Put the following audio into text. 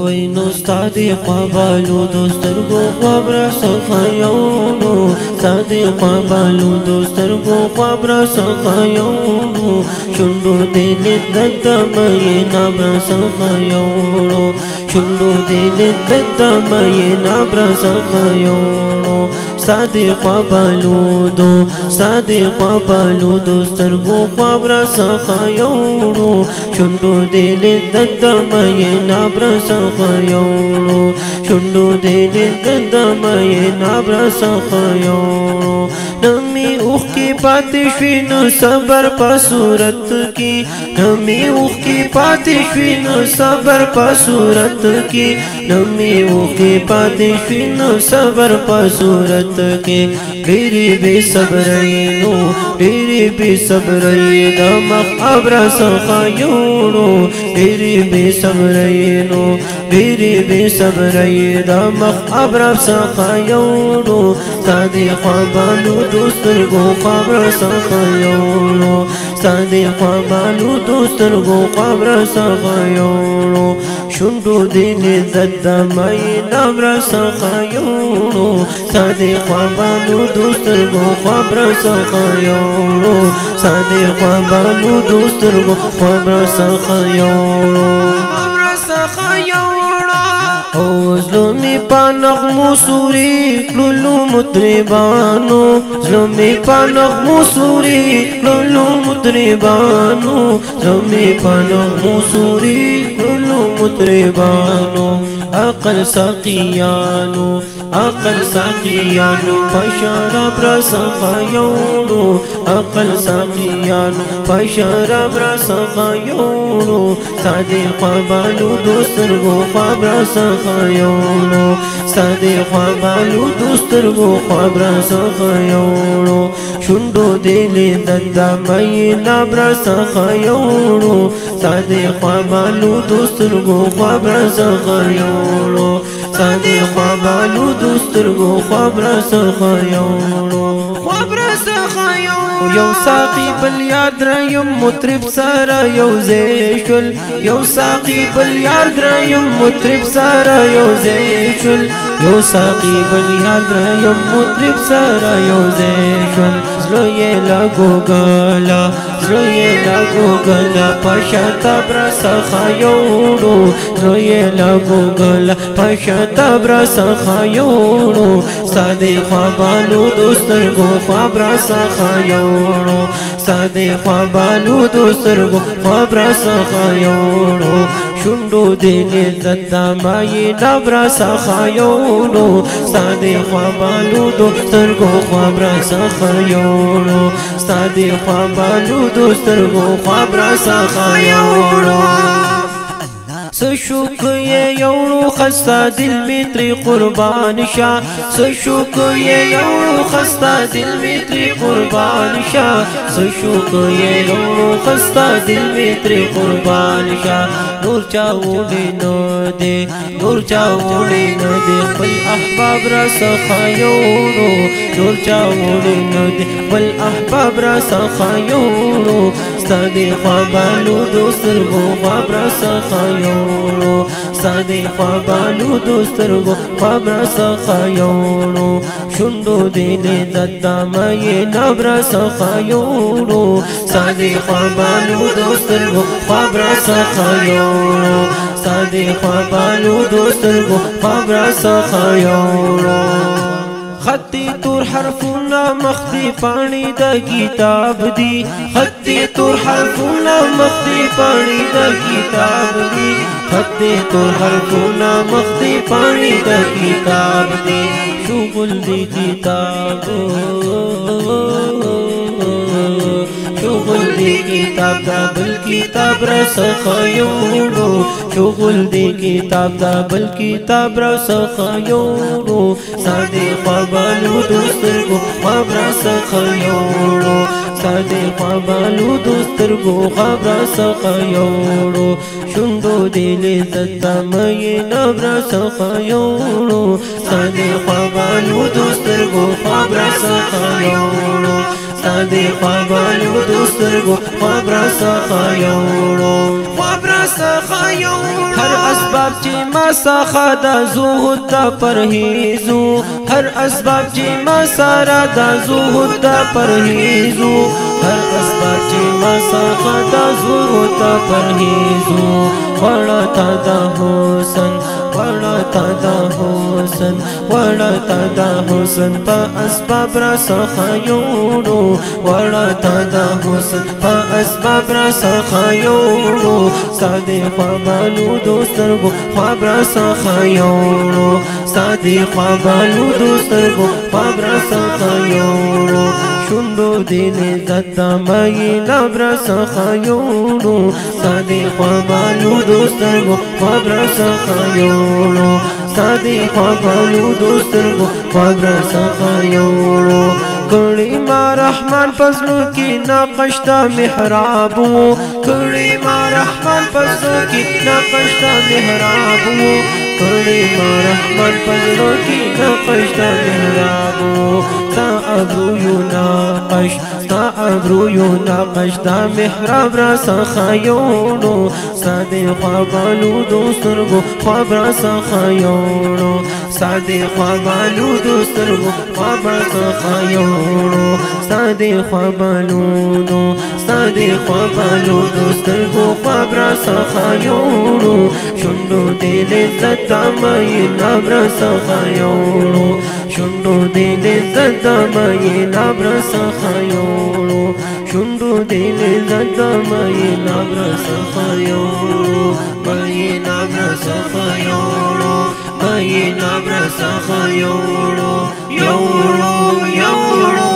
وینو ستادی خوابالو دوسترگو خواب را سخایونو ستادی خوابالو دوسترگو خواب را سخایونو شندو دیلی ددمای نابرا سخایونو شندو دیلی ددمای نابرا سخایونو ستادی خوابالو دو ستادی خوابالو دوسترگو خواب را سخایونو شندو دیلی ددمای نابرا سخایونو شندو دیلی ددمای نابرا سخایونو نمی اوخ کی پاتی شوینو صبر پا صورت کی نمی اوخ کی پاتی شوینو صبر پا صورت کی نمی اوخ کی پاتی شوینو صبر پا صورت کی ډېرې بې صبرینو ډېرې بې صبرې د مخ را څخه یوړو ډېرې بې صبرینو ډېرې بې صبرې د مخ را څخه یوړو ستا دې خوابالو دوسترګو خواب را څخه یوړو ستا دې خوابالو دوسترګو خواب را څخه یوړو شونډو دې لذت د مینه را څخه یوړو ستا دې خوابالو دوسترګو خواب را څخه یوړو ستا دې خوابالو دوسترګو خواب را څخه یوړو او زلمی پا نغمو سوری کلولو مطربانو زلمی پا نغمو سوری کلولو مطربانو زلمی پا نغمو سوری کلولو مطربانو عقل ساقیانو عقل ساقیانو پشراب را سخایونو عقل ساقیانو پشراب را سخایونو سادی خوابالو دوسترگو خواب را سخایونو سادی خوابالو دوسترگو خواب را سخایونو شندو دیلی ددمای ناب را سخایونو سادی خوابالو دوسترگو خواب را سخایونو سادی خوابالو دوسترگو خواب را سخایونو خواب را سخایونو یو ساقی بل یاد رایم مطرب سارا یو زیشل یو ساقی بل یاد رایم مطرب سارا یو زیشل یو ساقی بل یاد رایم مطرب سارا یو زیشل زلوی لگو گالا زلوی لگو گالا پشتا برا سخایونو زلوی لگو گالا پشتا برا سخایونو سادی خوابالو دوسترگو خواب را سخایونو سادی خوابالو دوسترگو خواب را سخایونو شندو دیلی ددمای ناب را سخایونو سادی خوابالو دوسترگو خواب را سخایونو سادی خوابالو دوسترگو خواب را سخایونو سشوک یوړو خستا دل می تری قربان شاه سشوک یوړو خستا دل می تری قربان شاه سشوک یوړو خستا دل می تری قربان شاه نور چا وډی نو دے نور چا وډی نو دے خپل احباب را سخایونو نور چا وډی نو دے خپل احباب را سخایونو ستادی خوابالو دوسترګو خواب را سخایونو ستادی خوابالو دوسترګو خواب را سخایونو شندو دیلی ددمای ناب را سخایونو ستادی خوابالو دوسترګو خواب را سخایونو ستادی خوابالو دوسترګو خواب را سخایونو خطی تور حرفونا مخدی پانی دا کتاب دی خطی تور حرفونا مخدی پانی دا کتاب دی خطی تور حرفونا مخدی پانی دا کتاب دی شغل دی کتاب شغل دی کتاب دا بل کتاب را سخایونو شغل دی کتاب دا بل کتاب را سخایونو سادی خوابالو دوسترگو خواب را سخایونو سادی خوابالو دوسترگو خواب را سخایونو شندو دیلی ددمای ناب را سخایونو سادی خوابالو دوسترگو خواب را سخایونو سادی خوابالو دوسترگو خواب را سخایونو خواب را سخایونو هر اسباب اسباب چې ما څخه د زهد د پرهیزو هر اسباب چې ما سره د زهد د پرهیزو هر اسباب چې ما څخه د زهد د پرهیزو ورته د حسن ورته د حسن ورته د حسن په اسباب را څخه یوړو ورته د حسن په اسباب را څخه یوړو ساده خوابالو دوسترګو خواب را څخه یوړو ساده خوابالو دوسترګو خواب را څخه یوړو شوندو دل زد مې لبر څخه یوړو ساده خوابالو دوسترګو خواب را څخه یوړو ساده خوابالو دوسترګو خواب را څخه یوړو کړي ما رحمان فضلو کې نقش د محراب کړي ما رحمان فضلو کې نقش د محراب کړي ما رحمان فضلو کې نقش د محراب تا ابرو یو نقش تا ابرو یو نقش د محراب را څخه یوړو ساده خوابالو دوسترګو خواب را څخه یوړو ساده خوابالو دوسترګو خواب را څخه یوړو ساده خوابالو دوسترګو خواب را څخه یوړو شوندو دل زد مې لبر څخه یوړو شوندو دل زد مې لبر څخه یوړو شوندو دل زد مې لبر څخه یوړو مې لبر څخه یوړو مې لبر څخه یوړو یوړو